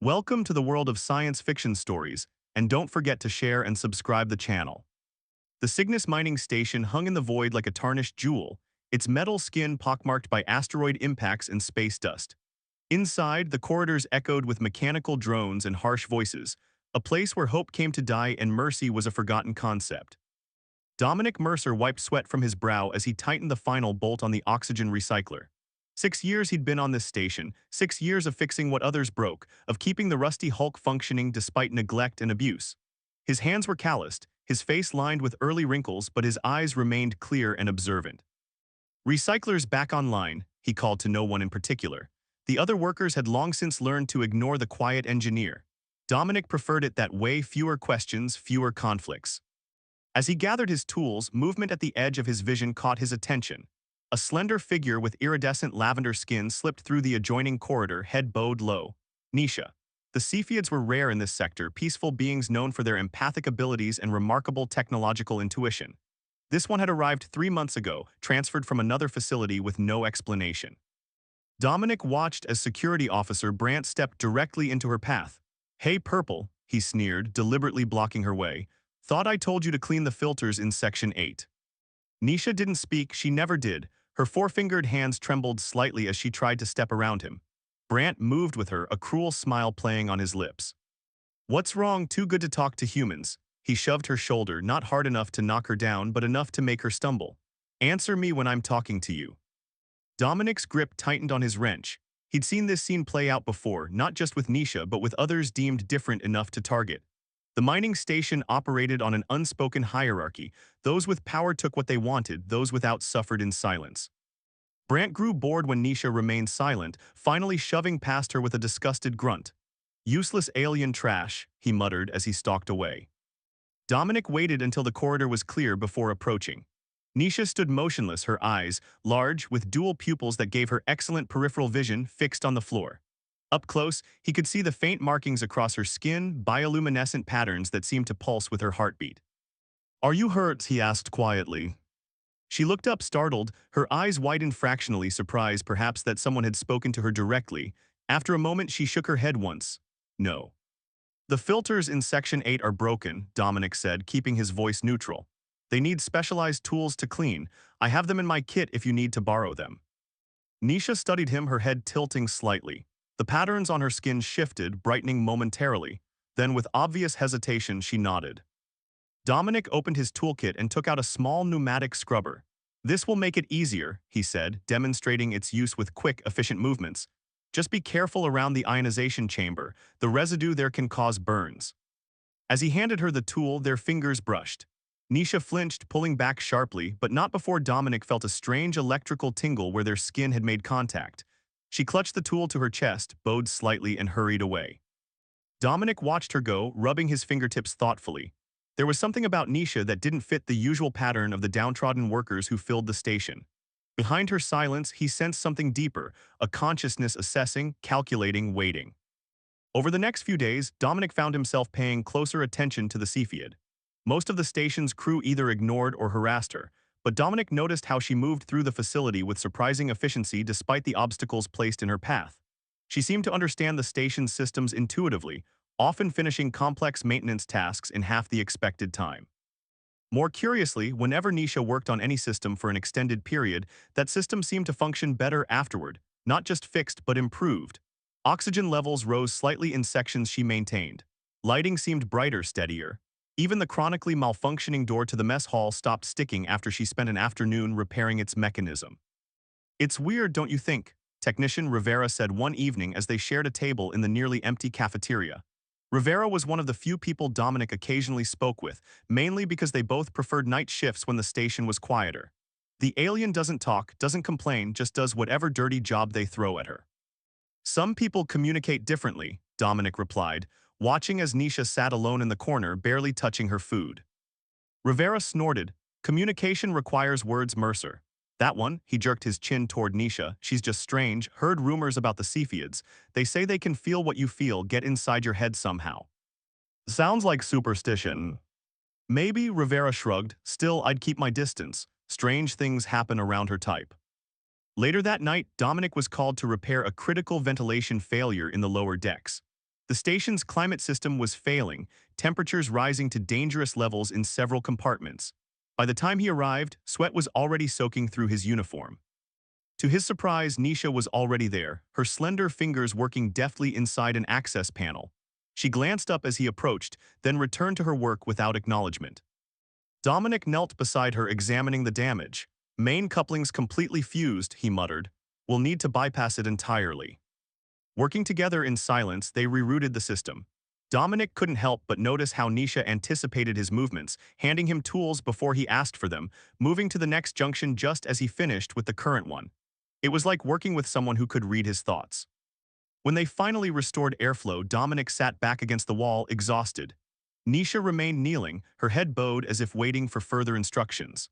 Welcome to the world of science fiction stories, and don't forget to share and subscribe the channel. The Cygnus mining station hung in the void like a tarnished jewel, its metal skin pockmarked by asteroid impacts and space dust. Inside, the corridors echoed with mechanical drones and harsh voices, a place where hope came to die and mercy was a forgotten concept. Dominic Mercer wiped sweat from his brow as he tightened the final bolt on the oxygen recycler. 6 years he'd been on this station, 6 years of fixing what others broke, of keeping the rusty hulk functioning despite neglect and abuse. His hands were calloused, his face lined with early wrinkles, but his eyes remained clear and observant. "Recyclers back online," he called to no one in particular. The other workers had long since learned to ignore the quiet engineer. Dominic preferred it that way: fewer questions, fewer conflicts. As he gathered his tools, movement at the edge of his vision caught his attention. A slender figure with iridescent lavender skin slipped through the adjoining corridor, head bowed low. Nisha. The Cepheids were rare in this sector, peaceful beings known for their empathic abilities and remarkable technological intuition. This one had arrived 3 months ago, transferred from another facility with no explanation. Dominic watched as security officer Brandt stepped directly into her path. "Hey, Purple," he sneered, deliberately blocking her way. "Thought I told you to clean the filters in Section 8. Nisha didn't speak, she never did. Her four-fingered hands trembled slightly as she tried to step around him. Brandt moved with her, a cruel smile playing on his lips. "What's wrong? Too good to talk to humans." He shoved her shoulder, not hard enough to knock her down, but enough to make her stumble. "Answer me when I'm talking to you." Dominic's grip tightened on his wrench. He'd seen this scene play out before, not just with Nisha, but with others deemed different enough to target. The mining station operated on an unspoken hierarchy. Those with power took what they wanted, those without suffered in silence. Brandt grew bored when Nisha remained silent, finally shoving past her with a disgusted grunt. "Useless alien trash," he muttered as he stalked away. Dominic waited until the corridor was clear before approaching. Nisha stood motionless, her eyes, large, with dual pupils that gave her excellent peripheral vision, fixed on the floor. Up close, he could see the faint markings across her skin, bioluminescent patterns that seemed to pulse with her heartbeat. "Are you hurt?" he asked quietly. She looked up, startled, her eyes widened fractionally, surprised perhaps that someone had spoken to her directly. After a moment, she shook her head once. "No." "The filters in Section 8 are broken," Dominic said, keeping his voice neutral. "They need specialized tools to clean. I have them in my kit if you need to borrow them." Nisha studied him, her head tilting slightly. The patterns on her skin shifted, brightening momentarily. Then, with obvious hesitation, she nodded. Dominic opened his toolkit and took out a small pneumatic scrubber. "This will make it easier," he said, demonstrating its use with quick, efficient movements. "Just be careful around the ionization chamber. The residue there can cause burns." As he handed her the tool, their fingers brushed. Nisha flinched, pulling back sharply, but not before Dominic felt a strange electrical tingle where their skin had made contact. She clutched the tool to her chest, bowed slightly, and hurried away. Dominic watched her go, rubbing his fingertips thoughtfully. There was something about Nisha that didn't fit the usual pattern of the downtrodden workers who filled the station. Behind her silence, he sensed something deeper, a consciousness assessing, calculating, waiting. Over the next few days, Dominic found himself paying closer attention to the Cepheid. Most of the station's crew either ignored or harassed her, but Dominic noticed how she moved through the facility with surprising efficiency despite the obstacles placed in her path. She seemed to understand the station's systems intuitively, often finishing complex maintenance tasks in half the expected time. More curiously, whenever Nisha worked on any system for an extended period, that system seemed to function better afterward, not just fixed but improved. Oxygen levels rose slightly in sections she maintained. Lighting seemed brighter, steadier. Even the chronically malfunctioning door to the mess hall stopped sticking after she spent an afternoon repairing its mechanism. "It's weird, don't you think?" Technician Rivera said one evening as they shared a table in the nearly empty cafeteria. Rivera was one of the few people Dominic occasionally spoke with, mainly because they both preferred night shifts when the station was quieter. "The alien doesn't talk, doesn't complain, just does whatever dirty job they throw at her." "Some people communicate differently," Dominic replied, watching as Nisha sat alone in the corner, barely touching her food. Rivera snorted. "Communication requires words, Mercer." "That one," he jerked his chin toward Nisha, "she's just strange. Heard rumors about the Cepheids. They say they can feel what you feel, get inside your head somehow." "Sounds like superstition." "Maybe," Rivera shrugged. "Still, I'd keep my distance. Strange things happen around her type." Later that night, Dominic was called to repair a critical ventilation failure in the lower decks. The station's climate system was failing, temperatures rising to dangerous levels in several compartments. By the time he arrived, sweat was already soaking through his uniform. To his surprise, Nisha was already there, her slender fingers working deftly inside an access panel. She glanced up as he approached, then returned to her work without acknowledgement. Dominic knelt beside her examining the damage. Main couplings completely fused, he muttered. We'll need to bypass it entirely. Working together in silence, they rerouted the system. Dominic couldn't help but notice how Nisha anticipated his movements, handing him tools before he asked for them, moving to the next junction just as he finished with the current one. It was like working with someone who could read his thoughts. When they finally restored airflow, Dominic sat back against the wall, exhausted. Nisha remained kneeling, her head bowed as if waiting for further instructions.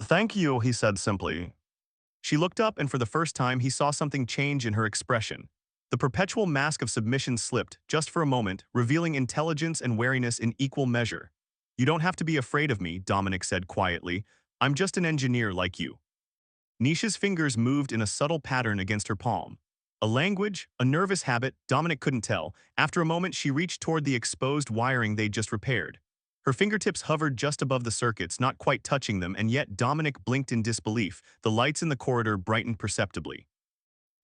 "Thank you," he said simply. She looked up, and for the first time he saw something change in her expression. The perpetual mask of submission slipped, just for a moment, revealing intelligence and wariness in equal measure. "You don't have to be afraid of me," Dominic said quietly. "I'm just an engineer like you." Nisha's fingers moved in a subtle pattern against her palm. A language, a nervous habit, Dominic couldn't tell. After a moment, she reached toward the exposed wiring they'd just repaired. Her fingertips hovered just above the circuits, not quite touching them, and yet Dominic blinked in disbelief. The lights in the corridor brightened perceptibly.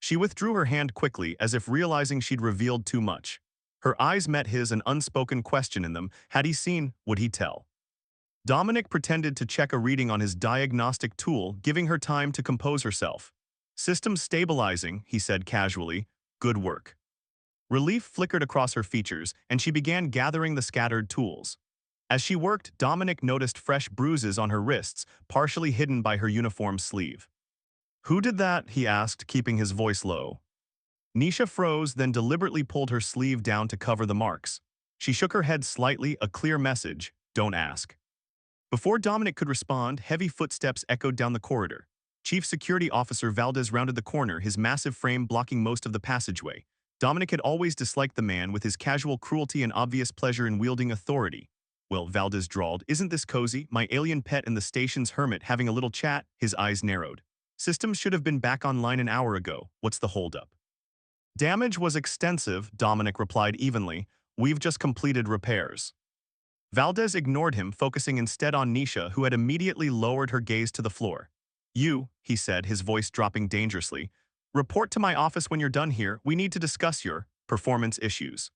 She withdrew her hand quickly, as if realizing she'd revealed too much. Her eyes met his, an unspoken question in them. Had he seen? Would he tell? Dominic pretended to check a reading on his diagnostic tool, giving her time to compose herself. "System stabilizing," he said casually. "Good work." Relief flickered across her features, and she began gathering the scattered tools. As she worked, Dominic noticed fresh bruises on her wrists, partially hidden by her uniform sleeve. "Who did that?" he asked, keeping his voice low. Nisha froze, then deliberately pulled her sleeve down to cover the marks. She shook her head slightly, a clear message: don't ask. Before Dominic could respond, heavy footsteps echoed down the corridor. Chief Security Officer Valdez rounded the corner, his massive frame blocking most of the passageway. Dominic had always disliked the man, with his casual cruelty and obvious pleasure in wielding authority. "Well," Valdez drawled, "isn't this cozy? My alien pet and the station's hermit having a little chat?" His eyes narrowed. "Systems should have been back online an hour ago. What's the holdup?" "Damage was extensive," Dominic replied evenly. "We've just completed repairs." Valdez ignored him, focusing instead on Nisha, who had immediately lowered her gaze to the floor. "You," he said, his voice dropping dangerously, "report to my office when you're done here. We need to discuss your performance issues."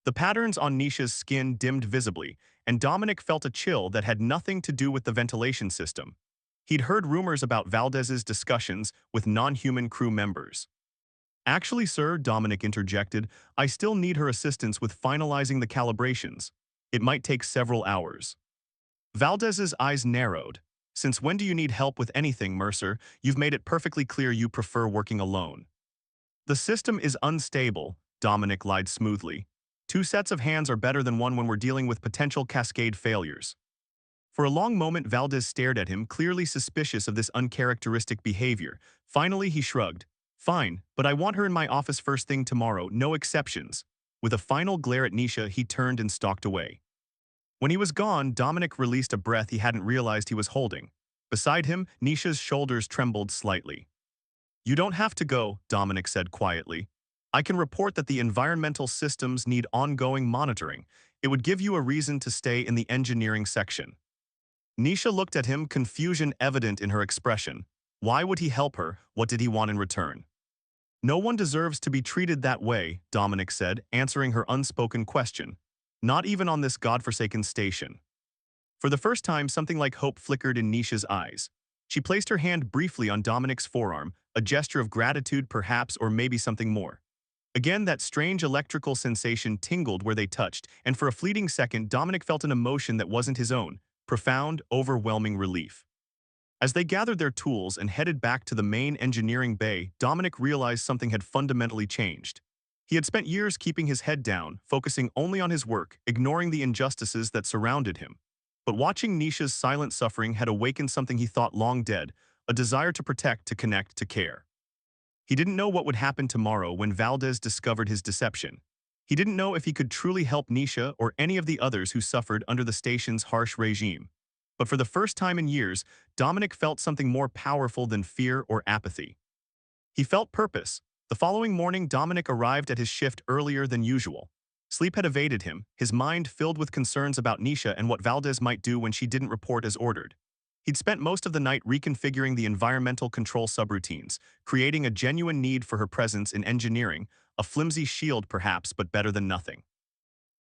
The patterns on Nisha's skin dimmed visibly, and Dominic felt a chill that had nothing to do with the ventilation system. He'd heard rumors about Valdez's discussions with non-human crew members. "Actually, sir," Dominic interjected, "I still need her assistance with finalizing the calibrations. It might take several hours." Valdez's eyes narrowed. "Since when do you need help with anything, Mercer? You've made it perfectly clear you prefer working alone." "The system is unstable," Dominic lied smoothly. "Two sets of hands are better than one when we're dealing with potential cascade failures." For a long moment, Valdez stared at him, clearly suspicious of this uncharacteristic behavior. Finally, he shrugged. "Fine, but I want her in my office first thing tomorrow, no exceptions." With a final glare at Nisha, he turned and stalked away. When he was gone, Dominic released a breath he hadn't realized he was holding. Beside him, Nisha's shoulders trembled slightly. "You don't have to go," Dominic said quietly. "I can report that the environmental systems need ongoing monitoring. It would give you a reason to stay in the engineering section." Nisha looked at him, confusion evident in her expression. Why would he help her? What did he want in return? "No one deserves to be treated that way," Dominic said, answering her unspoken question. "Not even on this godforsaken station." For the first time, something like hope flickered in Nisha's eyes. She placed her hand briefly on Dominic's forearm, a gesture of gratitude perhaps, or maybe something more. Again, that strange electrical sensation tingled where they touched, and for a fleeting second, Dominic felt an emotion that wasn't his own: profound, overwhelming relief. As they gathered their tools and headed back to the main engineering bay, Dominic realized something had fundamentally changed. He had spent years keeping his head down, focusing only on his work, ignoring the injustices that surrounded him. But watching Nisha's silent suffering had awakened something he thought long dead: a desire to protect, to connect, to care. He didn't know what would happen tomorrow when Valdez discovered his deception. He didn't know if he could truly help Nisha or any of the others who suffered under the station's harsh regime. But for the first time in years, Dominic felt something more powerful than fear or apathy. He felt purpose, The following morning, Dominic arrived at his shift earlier than usual. Sleep had evaded him, his mind filled with concerns about Nisha and what Valdez might do when she didn't report as ordered. He'd spent most of the night reconfiguring the environmental control subroutines, creating a genuine need for her presence in engineering, a flimsy shield perhaps, but better than nothing.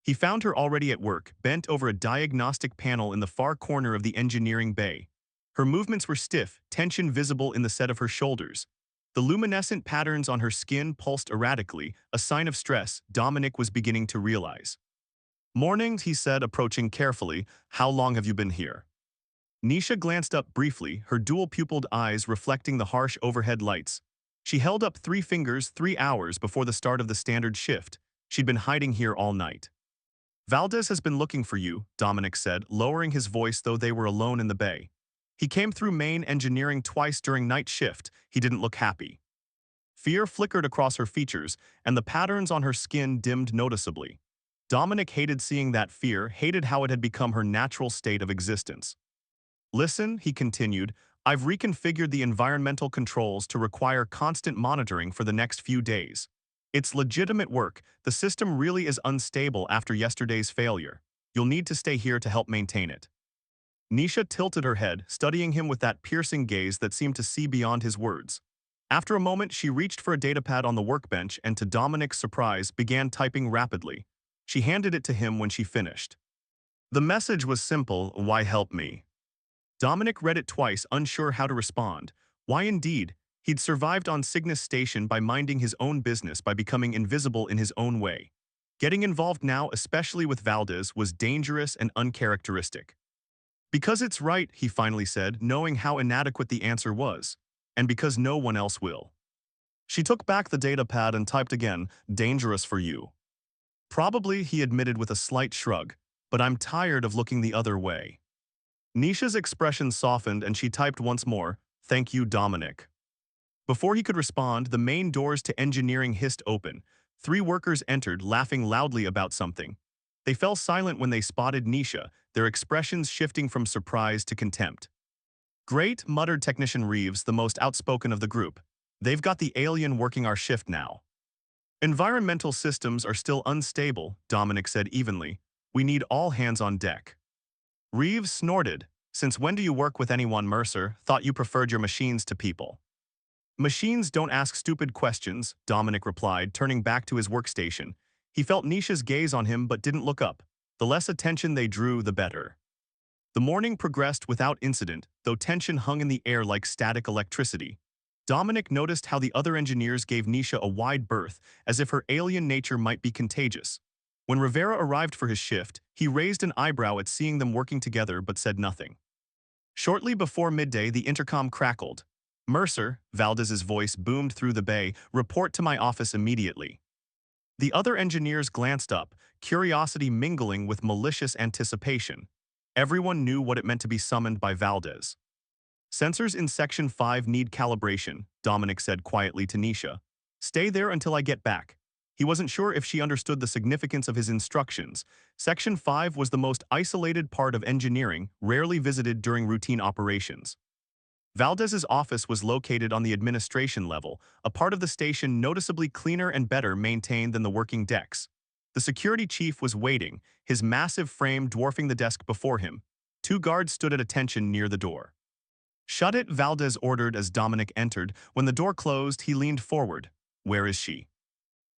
He found her already at work, bent over a diagnostic panel in the far corner of the engineering bay. Her movements were stiff, tension visible in the set of her shoulders. The luminescent patterns on her skin pulsed erratically, a sign of stress Dominic was beginning to realize. "Morning," he said, approaching carefully. "How long have you been here?" Nisha glanced up briefly, her dual-pupiled eyes reflecting the harsh overhead lights. She held up 3 fingers 3 hours before the start of the standard shift. She'd been hiding here all night. "Valdez has been looking for you," Dominic said, lowering his voice though they were alone in the bay. "He came through main engineering twice during night shift." He didn't look happy. Fear flickered across her features, and the patterns on her skin dimmed noticeably. Dominic hated seeing that fear, hated how it had become her natural state of existence. "Listen," he continued, "I've reconfigured the environmental controls to require constant monitoring for the next few days. It's legitimate work. The system really is unstable after yesterday's failure. You'll need to stay here to help maintain it." Nisha tilted her head, studying him with that piercing gaze that seemed to see beyond his words. After a moment, she reached for a datapad on the workbench and, to Dominic's surprise, began typing rapidly. She handed it to him when she finished. The message was simple: "Why help me?" Dominic read it twice, unsure how to respond. Why indeed? He'd survived on Cygnus Station by minding his own business, by becoming invisible in his own way. Getting involved now, especially with Valdez, was dangerous and uncharacteristic. "Because it's right," he finally said, knowing how inadequate the answer was. "And because no one else will." She took back the datapad and typed again, "Dangerous for you." "Probably," he admitted with a slight shrug, "but I'm tired of looking the other way." Nisha's expression softened and she typed once more, "Thank you, Dominic." Before he could respond, the main doors to engineering hissed open. 3 workers entered, laughing loudly about something. They fell silent when they spotted Nisha, their expressions shifting from surprise to contempt. "Great," muttered Technician Reeves, the most outspoken of the group. "They've got the alien working our shift now." "Environmental systems are still unstable," Dominic said evenly. "We need all hands on deck." Reeves snorted. "Since when do you work with anyone, Mercer? Thought you preferred your machines to people." "Machines don't ask stupid questions," Dominic replied, turning back to his workstation. He felt Nisha's gaze on him but didn't look up. The less attention they drew, the better. The morning progressed without incident, though tension hung in the air like static electricity. Dominic noticed how the other engineers gave Nisha a wide berth, as if her alien nature might be contagious. When Rivera arrived for his shift, he raised an eyebrow at seeing them working together but said nothing. Shortly before midday, the intercom crackled. "Mercer," Valdez's voice boomed through the bay, "report to my office immediately." The other engineers glanced up, curiosity mingling with malicious anticipation. Everyone knew what it meant to be summoned by Valdez. "Sensors in Section 5 need calibration," Dominic said quietly to Nisha. "Stay there until I get back." He wasn't sure if she understood the significance of his instructions. Section 5 was the most isolated part of engineering, rarely visited during routine operations. Valdez's office was located on the administration level, a part of the station noticeably cleaner and better maintained than the working decks. The security chief was waiting, his massive frame dwarfing the desk before him. 2 guards stood at attention near the door. "Shut it," Valdez ordered as Dominic entered. When the door closed, he leaned forward. "Where is she?"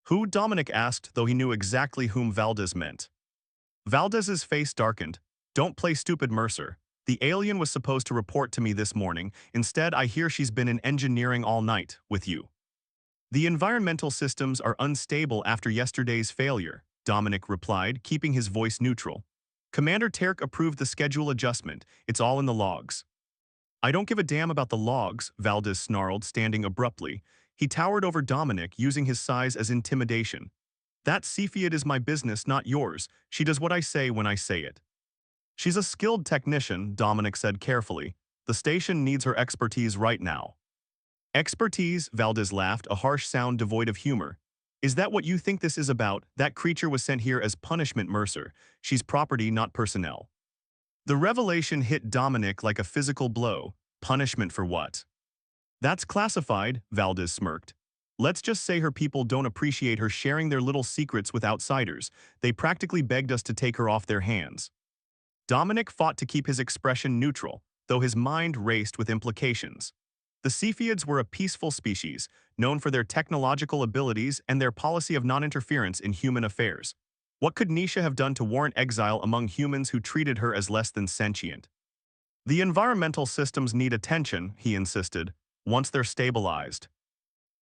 "Who?" Dominic asked, though he knew exactly whom Valdez meant. Valdez's face darkened. "Don't play stupid, Mercer. The alien was supposed to report to me this morning. Instead, I hear she's been in engineering all night, with you." "The environmental systems are unstable after yesterday's failure," Dominic replied, keeping his voice neutral. "Commander Terk approved the schedule adjustment. It's all in the logs." "I don't give a damn about the logs," Valdez snarled, standing abruptly. He towered over Dominic, using his size as intimidation. "That Cepheid is my business, not yours. She does what I say when I say it." "She's a skilled technician," Dominic said carefully. "The station needs her expertise right now." "Expertise?" Valdez laughed, a harsh sound devoid of humor. "Is that what you think this is about? That creature was sent here as punishment, Mercer. She's property, not personnel." The revelation hit Dominic like a physical blow. Punishment for what? "That's classified," Valdez smirked. Let's just say her people don't appreciate her sharing their little secrets with outsiders. They practically begged us to take her off their hands. Dominic fought to keep his expression neutral, though his mind raced with implications. The Cepheids were a peaceful species, known for their technological abilities and their policy of non-interference in human affairs. What could Nisha have done to warrant exile among humans who treated her as less than sentient? The environmental systems need attention, he insisted, once they're stabilized.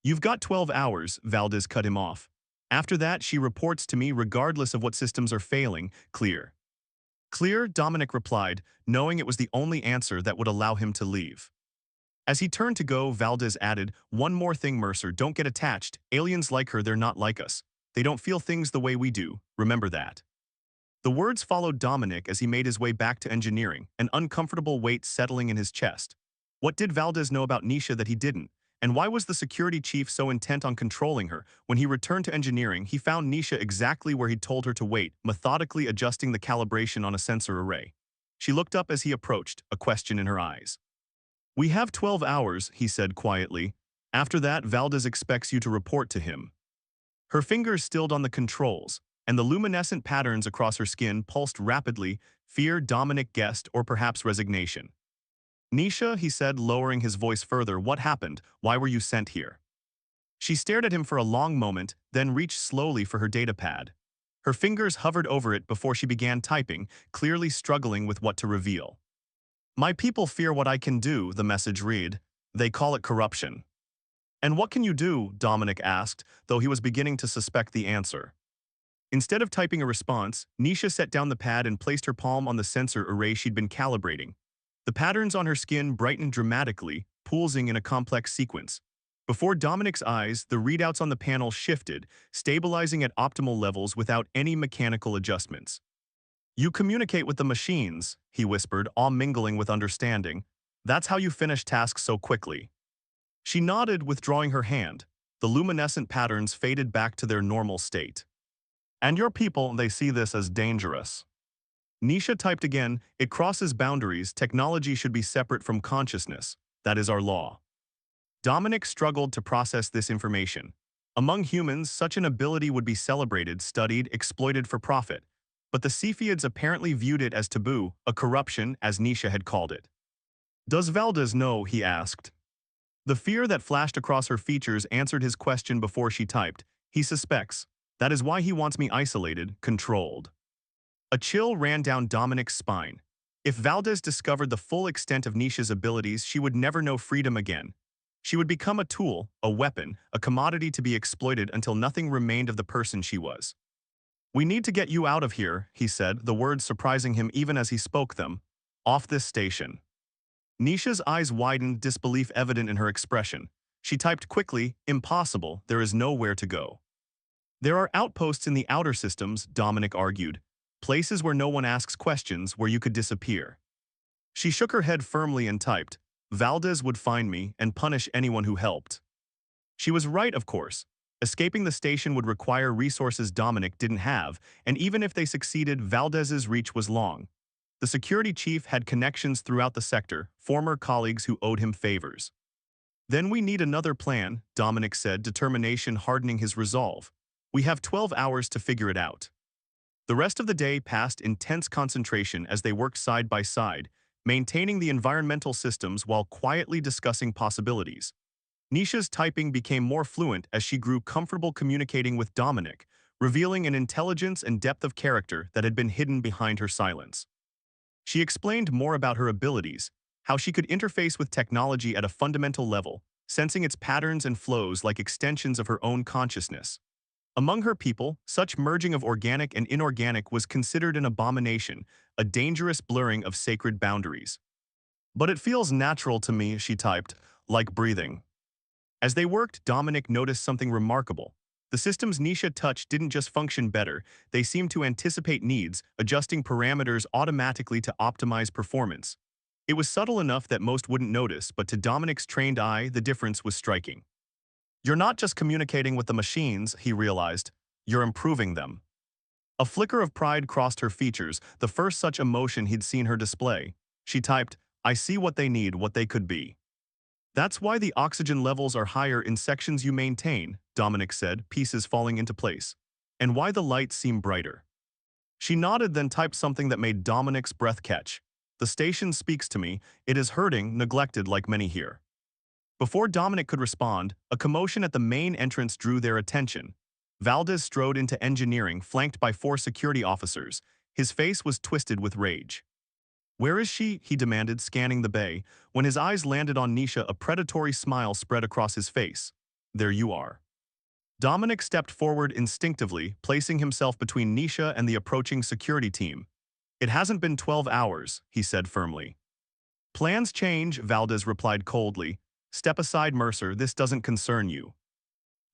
You've got 12 hours, Valdez cut him off. After that, she reports to me regardless of what systems are failing, clear. Clear, Dominic replied, knowing it was the only answer that would allow him to leave. As he turned to go, Valdez added, "One more thing, Mercer, don't get attached. Aliens like her, they're not like us. They don't feel things the way we do, remember that." The words followed Dominic as he made his way back to engineering, an uncomfortable weight settling in his chest. What did Valdez know about Nisha that he didn't? And why was the security chief so intent on controlling her? When he returned to engineering, he found Nisha exactly where he'd told her to wait, methodically adjusting the calibration on a sensor array. She looked up as he approached, a question in her eyes. "We have 12 hours, he said quietly. After that, Valdez expects you to report to him." Her fingers stilled on the controls, and the luminescent patterns across her skin pulsed rapidly, fear, Dominic guessed, or perhaps resignation. "Nisha," he said, lowering his voice further, "what happened? Why were you sent here?" She stared at him for a long moment, then reached slowly for her datapad. Her fingers hovered over it before she began typing, clearly struggling with what to reveal. "My people fear what I can do," the message read. "They call it corruption." "And what can you do?" Dominic asked, though he was beginning to suspect the answer. Instead of typing a response, Nisha set down the pad and placed her palm on the sensor array she'd been calibrating. The patterns on her skin brightened dramatically, pulsing in a complex sequence. Before Dominic's eyes, the readouts on the panel shifted, stabilizing at optimal levels without any mechanical adjustments. "You communicate with the machines," he whispered, all mingling with understanding. "That's how you finish tasks so quickly." She nodded, withdrawing her hand. The luminescent patterns faded back to their normal state. "And your people, they see this as dangerous." Nisha typed again, "It crosses boundaries. Technology should be separate from consciousness. That is our law." Dominic struggled to process this information. Among humans, such an ability would be celebrated, studied, exploited for profit. But the Cepheids apparently viewed it as taboo, a corruption, as Nisha had called it. "Does Valdez know?" he asked. The fear that flashed across her features answered his question before she typed. "He suspects. That is why he wants me isolated, controlled." A chill ran down Dominic's spine. If Valdez discovered the full extent of Nisha's abilities, she would never know freedom again. She would become a tool, a weapon, a commodity to be exploited until nothing remained of the person she was. "We need to get you out of here," he said, the words surprising him even as he spoke them. "Off this station." Nisha's eyes widened, disbelief evident in her expression. She typed quickly, "Impossible, there is nowhere to go." "There are outposts in the outer systems," Dominic argued. "Places where no one asks questions, where you could disappear." She shook her head firmly and typed, "Valdez would find me and punish anyone who helped." She was right, of course. Escaping the station would require resources Dominic didn't have, and even if they succeeded, Valdez's reach was long. The security chief had connections throughout the sector, former colleagues who owed him favors. "Then we need another plan," Dominic said, determination hardening his resolve. "We have 12 hours to figure it out." The rest of the day passed in tense concentration as they worked side by side, maintaining the environmental systems while quietly discussing possibilities. Nisha's typing became more fluent as she grew comfortable communicating with Dominic, revealing an intelligence and depth of character that had been hidden behind her silence. She explained more about her abilities, how she could interface with technology at a fundamental level, sensing its patterns and flows like extensions of her own consciousness. Among her people, such merging of organic and inorganic was considered an abomination, a dangerous blurring of sacred boundaries. "But it feels natural to me," she typed, "like breathing." As they worked, Dominic noticed something remarkable. The systems Nisha touched didn't just function better, they seemed to anticipate needs, adjusting parameters automatically to optimize performance. It was subtle enough that most wouldn't notice, but to Dominic's trained eye, the difference was striking. "You're not just communicating with the machines," he realized. "You're improving them." A flicker of pride crossed her features, the first such emotion he'd seen her display. She typed, "I see what they need, what they could be." That's why the oxygen levels are higher in sections you maintain, Dominic said, pieces falling into place. And why the lights seem brighter. She nodded, then typed something that made Dominic's breath catch. The station speaks to me. It is hurting, neglected like many here. Before Dominic could respond, a commotion at the main entrance drew their attention. Valdez strode into engineering, flanked by 4 security officers. His face was twisted with rage. "Where is she?" he demanded, scanning the bay. When his eyes landed on Nisha, a predatory smile spread across his face. "There you are." Dominic stepped forward instinctively, placing himself between Nisha and the approaching security team. "It hasn't been 12 hours, he said firmly. "Plans change," Valdez replied coldly. "Step aside, Mercer, this doesn't concern you."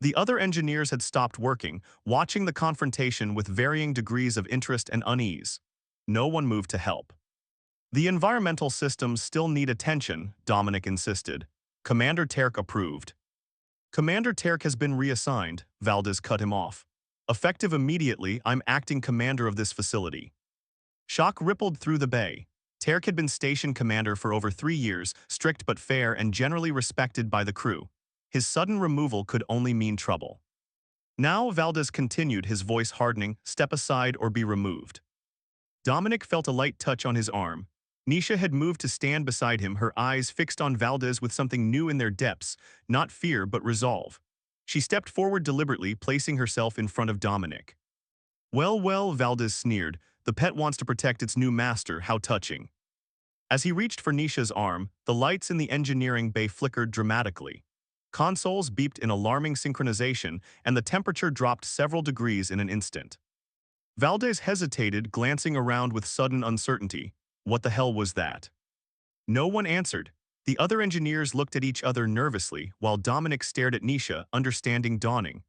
The other engineers had stopped working, watching the confrontation with varying degrees of interest and unease. No one moved to help. "The environmental systems still need attention," Dominic insisted. Commander Terk approved. "Commander Terk has been reassigned," Valdez cut him off. "Effective immediately, I'm acting commander of this facility." Shock rippled through the bay. Terk had been station commander for over 3 years, strict but fair and generally respected by the crew. His sudden removal could only mean trouble. Now, Valdez continued, his voice hardening, "Step aside or be removed." Dominic felt a light touch on his arm. Nisha had moved to stand beside him, her eyes fixed on Valdez with something new in their depths, not fear but resolve. She stepped forward deliberately, placing herself in front of Dominic. "Well, well," Valdez sneered, "the pet wants to protect its new master, how touching." As he reached for Nisha's arm, the lights in the engineering bay flickered dramatically. Consoles beeped in alarming synchronization, and the temperature dropped several degrees in an instant. Valdez hesitated, glancing around with sudden uncertainty. What the hell was that? No one answered. The other engineers looked at each other nervously, while Dominic stared at Nisha, understanding dawning.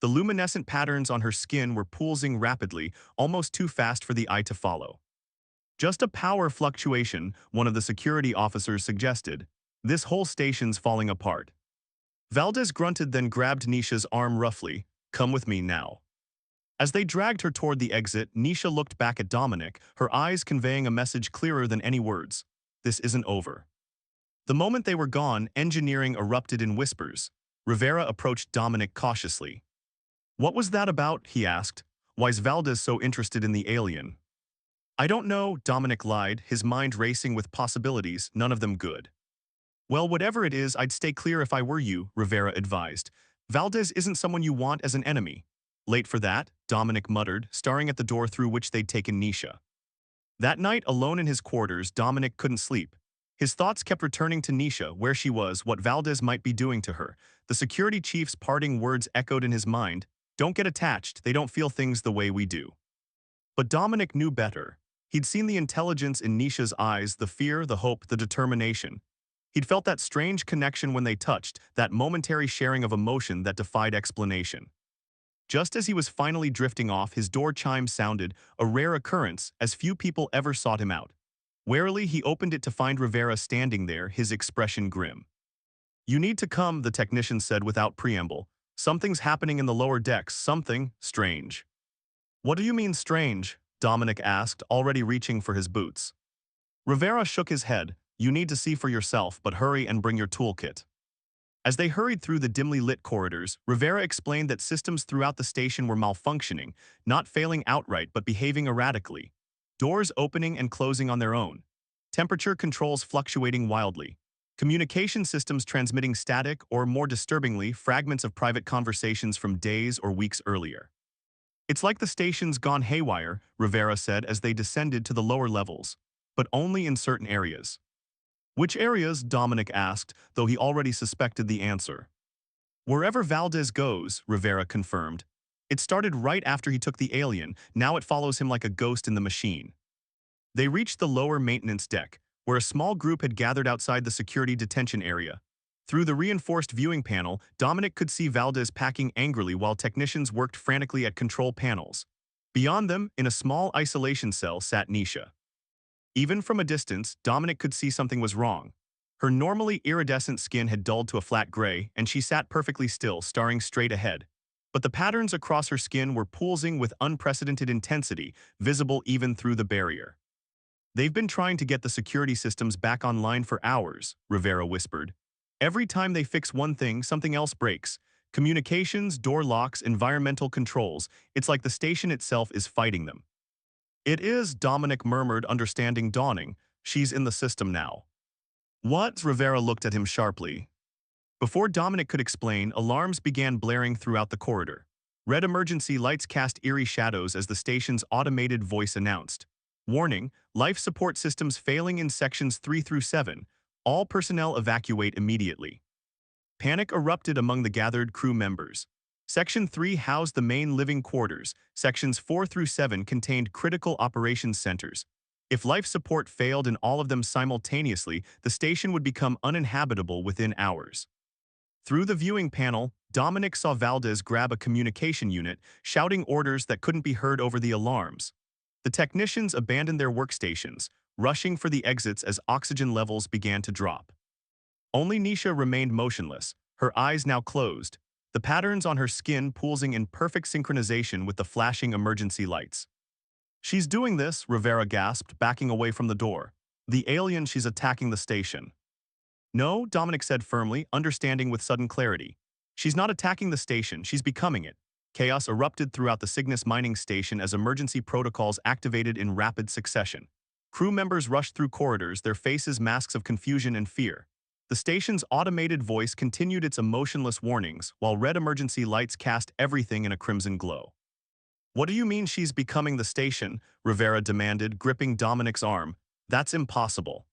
The luminescent patterns on her skin were pulsing rapidly, almost too fast for the eye to follow. "Just a power fluctuation," one of the security officers suggested. "This whole station's falling apart." Valdez grunted, then grabbed Nisha's arm roughly. "Come with me now." As they dragged her toward the exit, Nisha looked back at Dominic, her eyes conveying a message clearer than any words. This isn't over. The moment they were gone, engineering erupted in whispers. Rivera approached Dominic cautiously. "What was that about?" he asked. "Why's Valdez so interested in the alien?" "I don't know," Dominic lied, his mind racing with possibilities, none of them good. "Well, whatever it is, I'd stay clear if I were you," Rivera advised. "Valdez isn't someone you want as an enemy." "Late for that," Dominic muttered, staring at the door through which they'd taken Nisha. That night, alone in his quarters, Dominic couldn't sleep. His thoughts kept returning to Nisha, where she was, what Valdez might be doing to her. The security chief's parting words echoed in his mind. "Don't get attached, they don't feel things the way we do." But Dominic knew better. He'd seen the intelligence in Nisha's eyes, the fear, the hope, the determination. He'd felt that strange connection when they touched, that momentary sharing of emotion that defied explanation. Just as he was finally drifting off, his door chime sounded, a rare occurrence, as few people ever sought him out. Warily, he opened it to find Rivera standing there, his expression grim. "You need to come," the technician said without preamble. "Something's happening in the lower decks, something strange." "What do you mean strange?" Dominic asked, already reaching for his boots. Rivera shook his head. "You need to see for yourself, but hurry and bring your toolkit." As they hurried through the dimly lit corridors, Rivera explained that systems throughout the station were malfunctioning, not failing outright but behaving erratically. Doors opening and closing on their own. Temperature controls fluctuating wildly. Communication systems transmitting static or, more disturbingly, fragments of private conversations from days or weeks earlier. "It's like the station's gone haywire," Rivera said as they descended to the lower levels. "But only in certain areas." "Which areas?" Dominic asked, though he already suspected the answer. "Wherever Valdez goes," Rivera confirmed. "It started right after he took the alien, now it follows him like a ghost in the machine." They reached the lower maintenance deck, where a small group had gathered outside the security detention area. Through the reinforced viewing panel, Dominic could see Valdez packing angrily while technicians worked frantically at control panels. Beyond them, in a small isolation cell, sat Nisha. Even from a distance, Dominic could see something was wrong. Her normally iridescent skin had dulled to a flat gray, and she sat perfectly still, staring straight ahead. But the patterns across her skin were pulsing with unprecedented intensity, visible even through the barrier. "They've been trying to get the security systems back online for hours," Rivera whispered. Every time they fix one thing, something else breaks. Communications, door locks, environmental controls. It's like the station itself is fighting them. It is, Dominic murmured, understanding dawning. She's in the system now. What? Rivera looked at him sharply. Before Dominic could explain, alarms began blaring throughout the corridor. Red emergency lights cast eerie shadows as the station's automated voice announced. Warning, life support systems failing in sections 3 through 7. All personnel evacuate immediately. Panic erupted among the gathered crew members. Section 3 housed the main living quarters. Sections 4 through 7 contained critical operations centers. If life support failed in all of them simultaneously, the station would become uninhabitable within hours. Through the viewing panel, Dominic saw Valdez grab a communication unit, shouting orders that couldn't be heard over the alarms. The technicians abandoned their workstations, rushing for the exits as oxygen levels began to drop. Only Nisha remained motionless, her eyes now closed, the patterns on her skin pulsing in perfect synchronization with the flashing emergency lights. She's doing this, Rivera gasped, backing away from the door. The alien, she's attacking the station. No, Dominic said firmly, understanding with sudden clarity. She's not attacking the station, she's becoming it. Chaos erupted throughout the Cygnus mining station as emergency protocols activated in rapid succession. Crew members rushed through corridors, their faces masks of confusion and fear. The station's automated voice continued its emotionless warnings, while red emergency lights cast everything in a crimson glow. What do you mean she's becoming the station? Rivera demanded, gripping Dominic's arm. That's impossible.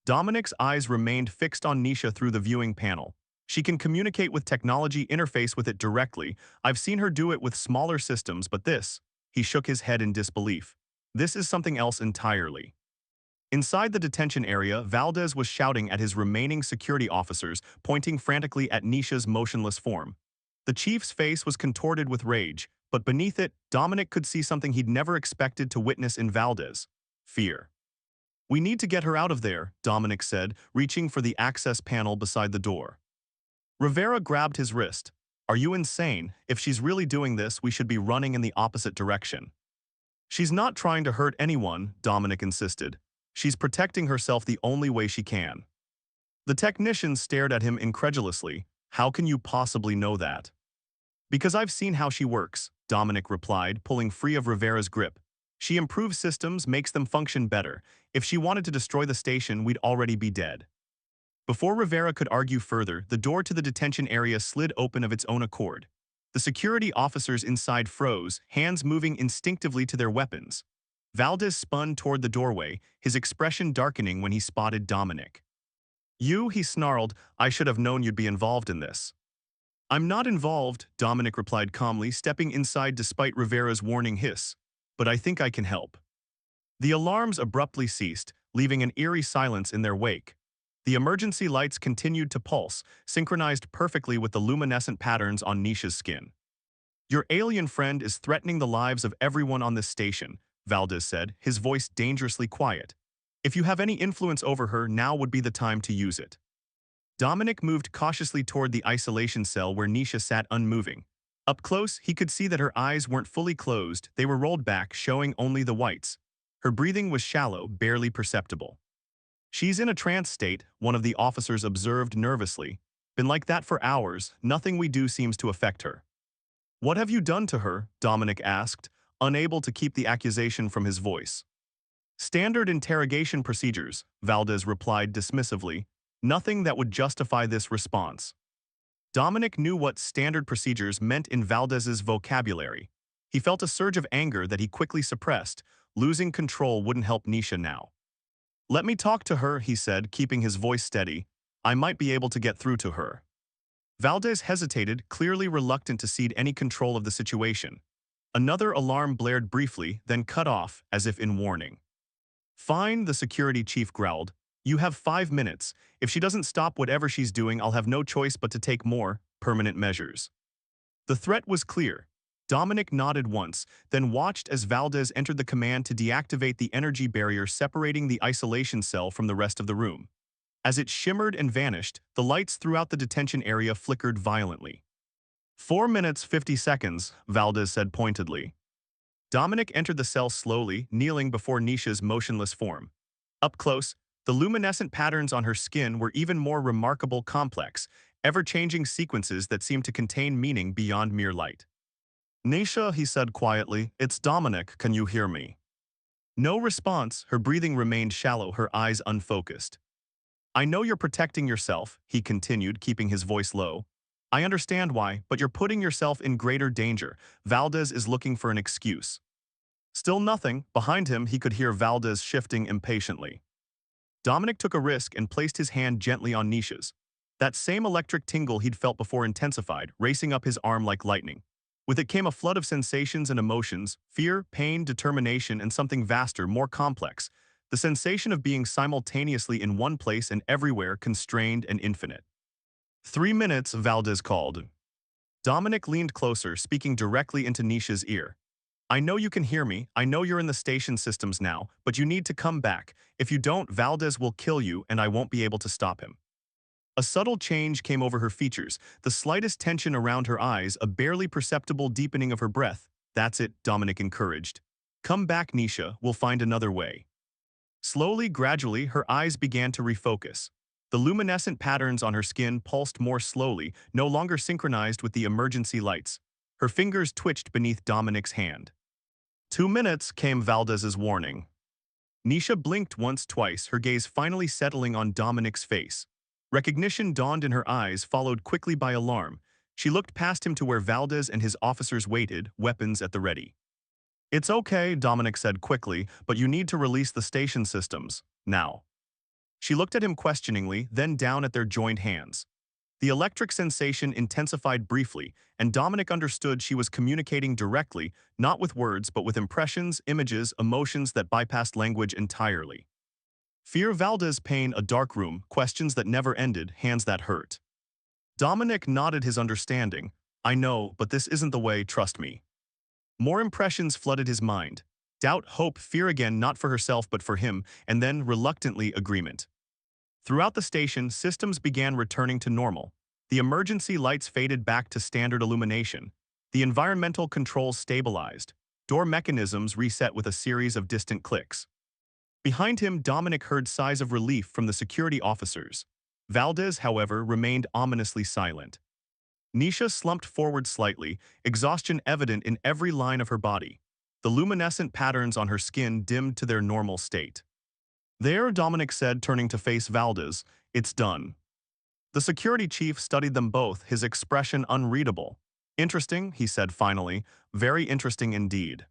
Dominic's eyes remained fixed on Nisha through the viewing panel. She can communicate with technology, interface with it directly. I've seen her do it with smaller systems, but this, he shook his head in disbelief. This is something else entirely. Inside the detention area, Valdez was shouting at his remaining security officers, pointing frantically at Nisha's motionless form. The chief's face was contorted with rage, but beneath it, Dominic could see something he'd never expected to witness in Valdez: fear. We need to get her out of there, Dominic said, reaching for the access panel beside the door. Rivera grabbed his wrist. Are you insane? If she's really doing this, we should be running in the opposite direction. She's not trying to hurt anyone, Dominic insisted. She's protecting herself the only way she can. The technician stared at him incredulously. How can you possibly know that? Because I've seen how she works, Dominic replied, pulling free of Rivera's grip. She improves systems, makes them function better. If she wanted to destroy the station, we'd already be dead. Before Rivera could argue further, the door to the detention area slid open of its own accord. The security officers inside froze, hands moving instinctively to their weapons. Valdez spun toward the doorway, his expression darkening when he spotted Dominic. You, he snarled, I should have known you'd be involved in this. I'm not involved, Dominic replied calmly, stepping inside despite Rivera's warning hiss. But I think I can help. The alarms abruptly ceased, leaving an eerie silence in their wake. The emergency lights continued to pulse, synchronized perfectly with the luminescent patterns on Nisha's skin. Your alien friend is threatening the lives of everyone on this station, Valdez said, his voice dangerously quiet. If you have any influence over her, now would be the time to use it. Dominic moved cautiously toward the isolation cell where Nisha sat unmoving. Up close, he could see that her eyes weren't fully closed, they were rolled back, showing only the whites. Her breathing was shallow, barely perceptible. She's in a trance state, one of the officers observed nervously. Been like that for hours, nothing we do seems to affect her. What have you done to her? Dominic asked, unable to keep the accusation from his voice. Standard interrogation procedures, Valdez replied dismissively. Nothing that would justify this response. Dominic knew what standard procedures meant in Valdez's vocabulary. He felt a surge of anger that he quickly suppressed. Losing control wouldn't help Nisha now. Let me talk to her, he said, keeping his voice steady. I might be able to get through to her. Valdez hesitated, clearly reluctant to cede any control of the situation. Another alarm blared briefly, then cut off, as if in warning. Fine, the security chief growled. You have 5 minutes. If she doesn't stop whatever she's doing, I'll have no choice but to take more permanent measures. The threat was clear. Dominic nodded once, then watched as Valdez entered the command to deactivate the energy barrier separating the isolation cell from the rest of the room. As it shimmered and vanished, the lights throughout the detention area flickered violently. 4 minutes 50 seconds, Valdez said pointedly. Dominic entered the cell slowly, kneeling before Nisha's motionless form. Up close, The luminescent patterns on her skin were even more remarkable complex, ever-changing sequences that seemed to contain meaning beyond mere light. Nisha, he said quietly, it's Dominic, can you hear me? No response, her breathing remained shallow, her eyes unfocused. I know you're protecting yourself, he continued, keeping his voice low. I understand why, but you're putting yourself in greater danger. Valdez is looking for an excuse. Still nothing. Behind him, he could hear Valdez shifting impatiently. Dominic took a risk and placed his hand gently on Nisha's. That same electric tingle he'd felt before intensified, racing up his arm like lightning. With it came a flood of sensations and emotions, fear, pain, determination, and something vaster, more complex. The sensation of being simultaneously in one place and everywhere, constrained and infinite. 3 minutes, Valdez called. Dominic leaned closer, speaking directly into Nisha's ear. I know you can hear me, I know you're in the station systems now, but you need to come back. If you don't, Valdez will kill you and I won't be able to stop him. A subtle change came over her features, the slightest tension around her eyes, a barely perceptible deepening of her breath. That's it, Dominic encouraged. Come back, Nisha, we'll find another way. Slowly, gradually, her eyes began to refocus. The luminescent patterns on her skin pulsed more slowly, no longer synchronized with the emergency lights. Her fingers twitched beneath Dominic's hand. 2 minutes, came Valdez's warning. Nisha blinked once, twice, her gaze finally settling on Dominic's face. Recognition dawned in her eyes, followed quickly by alarm. She looked past him to where Valdez and his officers waited, weapons at the ready. It's okay, Dominic said quickly, but you need to release the station systems, now. She looked at him questioningly, then down at their joined hands. The electric sensation intensified briefly, and Dominic understood she was communicating directly, not with words but with impressions, images, emotions that bypassed language entirely. Fear, Valdez, pain, a dark room, questions that never ended, hands that hurt. Dominic nodded his understanding. I know, but this isn't the way, trust me. More impressions flooded his mind. Doubt, hope, fear again, not for herself but for him, and then, reluctantly, agreement. Throughout the station, systems began returning to normal. The emergency lights faded back to standard illumination. The environmental controls stabilized. Door mechanisms reset with a series of distant clicks. Behind him, Dominic heard sighs of relief from the security officers. Valdez, however, remained ominously silent. Nisha slumped forward slightly, exhaustion evident in every line of her body. The luminescent patterns on her skin dimmed to their normal state. There, Dominic said, turning to face Valdez, it's done. The security chief studied them both, his expression unreadable. Interesting, he said finally, very interesting indeed.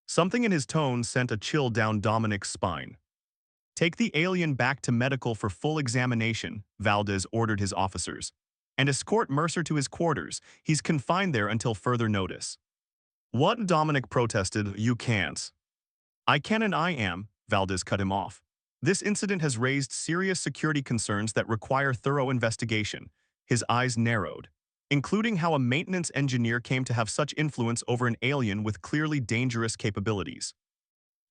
Something in his tone sent a chill down Dominic's spine. Take the alien back to medical for full examination, Valdez ordered his officers. And escort Mercer to his quarters. He's confined there until further notice. What? Dominic protested. You can't. I can and I am, Valdez cut him off. This incident has raised serious security concerns that require thorough investigation. His eyes narrowed. Including how a maintenance engineer came to have such influence over an alien with clearly dangerous capabilities.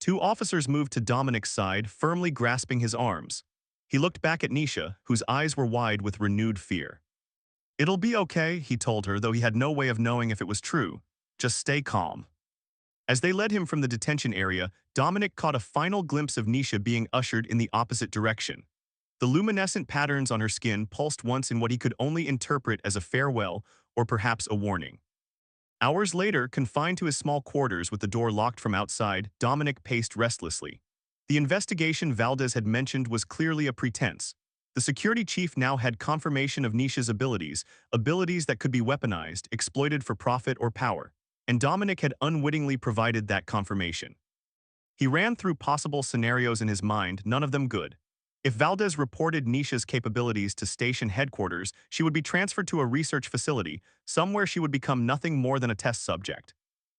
Two officers moved to Dominic's side, firmly grasping his arms. He looked back at Nisha, whose eyes were wide with renewed fear. It'll be okay, he told her, though he had no way of knowing if it was true. Just stay calm. As they led him from the detention area, Dominic caught a final glimpse of Nisha being ushered in the opposite direction. The luminescent patterns on her skin pulsed once in what he could only interpret as a farewell or perhaps a warning. Hours later, confined to his small quarters with the door locked from outside, Dominic paced restlessly. The investigation Valdez had mentioned was clearly a pretense. The security chief now had confirmation of Nisha's abilities that could be weaponized, exploited for profit or power, and Dominic had unwittingly provided that confirmation. He ran through possible scenarios in his mind, none of them good. If Valdez reported Nisha's capabilities to station headquarters, she would be transferred to a research facility, somewhere she would become nothing more than a test subject.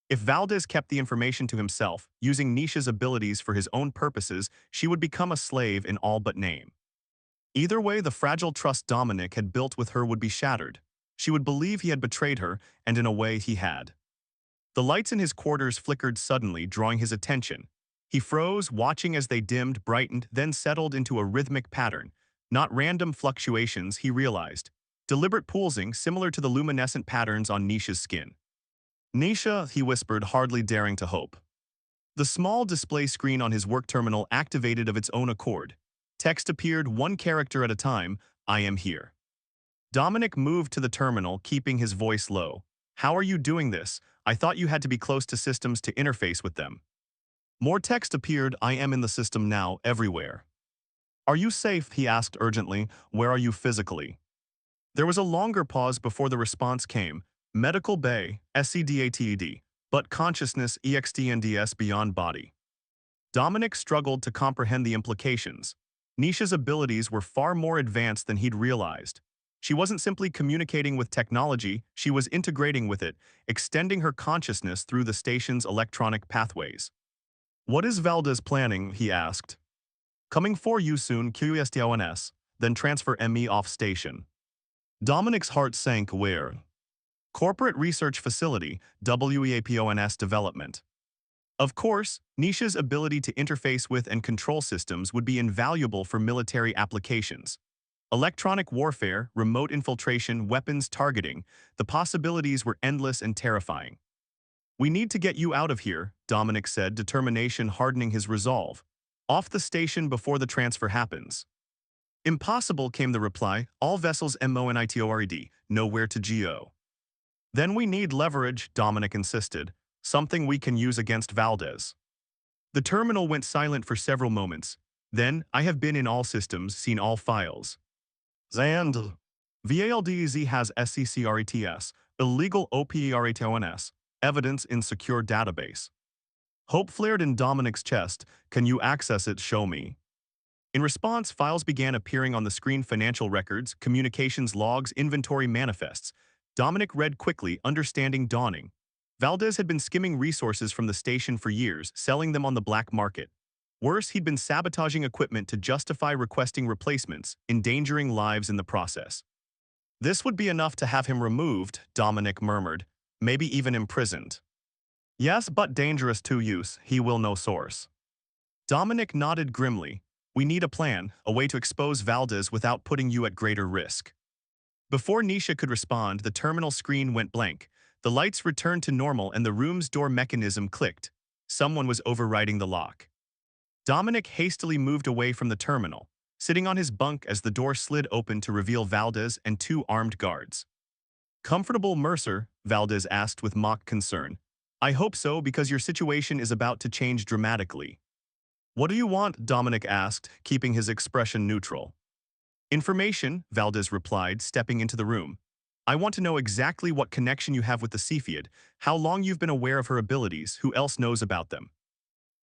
If Valdez kept the information to himself, using Nisha's abilities for his own purposes, she would become a slave in all but name. Either way, the fragile trust Dominic had built with her would be shattered. She would believe he had betrayed her, and in a way he had. The lights in his quarters flickered suddenly, drawing his attention. He froze, watching as they dimmed, brightened, then settled into a rhythmic pattern. Not random fluctuations, he realized. Deliberate pulsing, similar to the luminescent patterns on Nisha's skin. Nisha, he whispered, hardly daring to hope. The small display screen on his work terminal activated of its own accord. Text appeared one character at a time, I am here. Dominic moved to the terminal, keeping his voice low. How are you doing this? I thought you had to be close to systems to interface with them. More text appeared, I am in the system now, everywhere. Are you safe? He asked urgently. Where are you physically? There was a longer pause before the response came. Medical bay, SCDATED, but consciousness EXTNDS beyond body. Dominic struggled to comprehend the implications. Nisha's abilities were far more advanced than he'd realized. She wasn't simply communicating with technology, she was integrating with it, extending her consciousness through the station's electronic pathways. What is Valdez planning? He asked. Coming for you soon, QSTONS, then transfer ME off station. Dominic's heart sank. Where? Corporate Research Facility, WEAPONS Development. Of course, Nisha's ability to interface with and control systems would be invaluable for military applications. Electronic warfare, remote infiltration, weapons targeting, the possibilities were endless and terrifying. We need to get you out of here, Dominic said, determination hardening his resolve. Off the station before the transfer happens. Impossible, came the reply, all vessels MONITORED, nowhere to GO. Then we need leverage, Dominic insisted, something we can use against Valdez. The terminal went silent for several moments. Then, I have been in all systems, seen all files. Zand. VALDEZ has SCCRETS, illegal OPERATONS, evidence in secure database. Hope flared in Dominic's chest. Can you access it? Show me. In response, files began appearing on the screen: financial records, communications logs, inventory manifests. Dominic read quickly, understanding dawning. Valdez had been skimming resources from the station for years, selling them on the black market. Worse, he'd been sabotaging equipment to justify requesting replacements, endangering lives in the process. This would be enough to have him removed, Dominic murmured, maybe even imprisoned. Yes, but dangerous to use, he will no source. Dominic nodded grimly. We need a plan, a way to expose Valdez without putting you at greater risk. Before Nisha could respond, the terminal screen went blank. The lights returned to normal and the room's door mechanism clicked. Someone was overriding the lock. Dominic hastily moved away from the terminal, sitting on his bunk as the door slid open to reveal Valdez and two armed guards. Comfortable, Mercer? Valdez asked with mock concern. I hope so, because your situation is about to change dramatically. What do you want? Dominic asked, keeping his expression neutral. Information, Valdez replied, stepping into the room. I want to know exactly what connection you have with the Cepheid, how long you've been aware of her abilities, who else knows about them.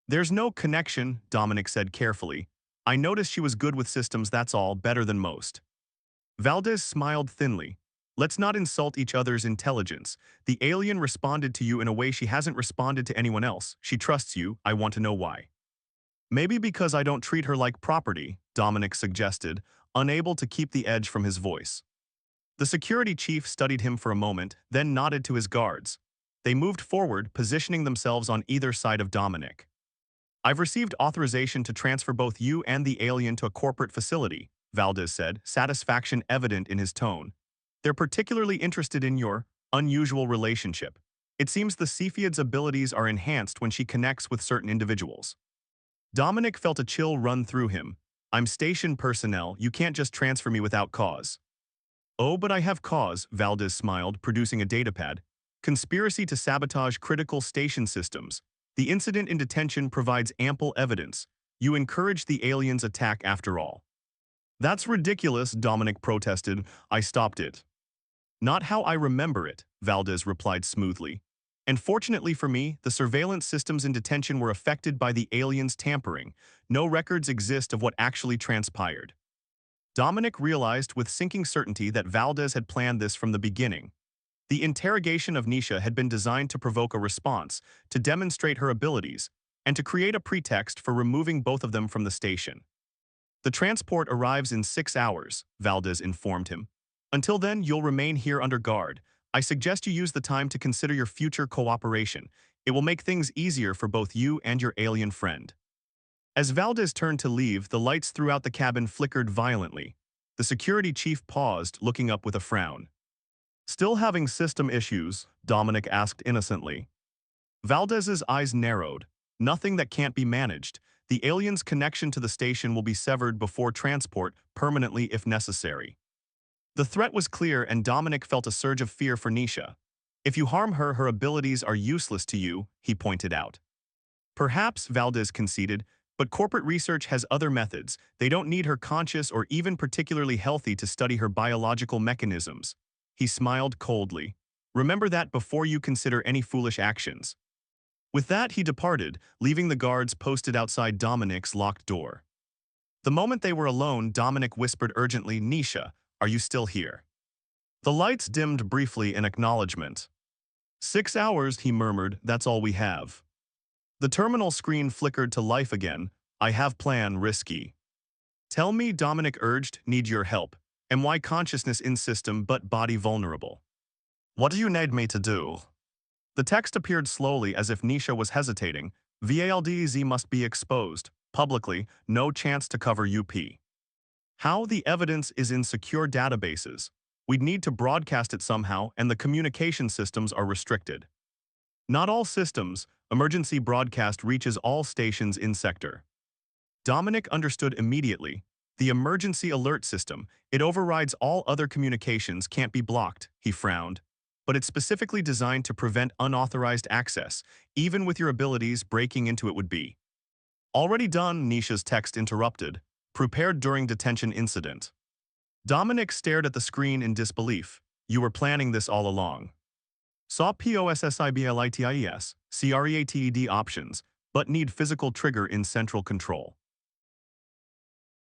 There's no connection, Dominic said carefully. I noticed she was good with systems, that's all, better than most. Valdez smiled thinly. Let's not insult each other's intelligence. The alien responded to you in a way she hasn't responded to anyone else. She trusts you, I want to know why. Maybe because I don't treat her like property, Dominic suggested, unable to keep the edge from his voice. The security chief studied him for a moment, then nodded to his guards. They moved forward, positioning themselves on either side of Dominic. I've received authorization to transfer both you and the alien to a corporate facility, Valdez said, satisfaction evident in his tone. They're particularly interested in your unusual relationship. It seems the Cepheid's abilities are enhanced when she connects with certain individuals. Dominic felt a chill run through him. I'm station personnel, you can't just transfer me without cause. Oh, but I have cause, Valdez smiled, producing a datapad. Conspiracy to sabotage critical station systems. The incident in detention provides ample evidence. You encouraged the aliens' attack after all. That's ridiculous, Dominic protested. I stopped it. Not how I remember it, Valdez replied smoothly. And fortunately for me, the surveillance systems in detention were affected by the aliens' tampering. No records exist of what actually transpired. Dominic realized with sinking certainty that Valdez had planned this from the beginning. The interrogation of Nisha had been designed to provoke a response, to demonstrate her abilities, and to create a pretext for removing both of them from the station. The transport arrives in 6 hours, Valdez informed him. Until then, you'll remain here under guard. I suggest you use the time to consider your future cooperation. It will make things easier for both you and your alien friend. As Valdez turned to leave, the lights throughout the cabin flickered violently. The security chief paused, looking up with a frown. Still having system issues? Dominic asked innocently. Valdez's eyes narrowed. Nothing that can't be managed. The alien's connection to the station will be severed before transport, permanently if necessary. The threat was clear and Dominic felt a surge of fear for Nisha. If you harm her, her abilities are useless to you, he pointed out. Perhaps, Valdez conceded, but corporate research has other methods. They don't need her conscious or even particularly healthy to study her biological mechanisms. He smiled coldly. Remember that before you consider any foolish actions. With that, he departed, leaving the guards posted outside Dominic's locked door. The moment they were alone, Dominic whispered urgently, "Nisha, are you still here?" The lights dimmed briefly in acknowledgement. 6 hours, he murmured, that's all we have. The terminal screen flickered to life again. I have plan risky. Tell me, Dominic urged, need your help. Am why consciousness in system but body vulnerable? What do you need me to do? The text appeared slowly as if Nisha was hesitating. VALDZ must be exposed. Publicly, no chance to cover UP. How? The evidence is in secure databases. We'd need to broadcast it somehow and the communication systems are restricted. Not all systems. Emergency broadcast reaches all stations in sector. Dominic understood immediately. The emergency alert system, it overrides all other communications, can't be blocked, he frowned. But it's specifically designed to prevent unauthorized access, even with your abilities breaking into it would be. Already done, Nisha's text interrupted. Prepared during detention incident. Dominic stared at the screen in disbelief. You were planning this all along. Saw POSSIBLITIES, CREATED options, but need physical trigger in central control.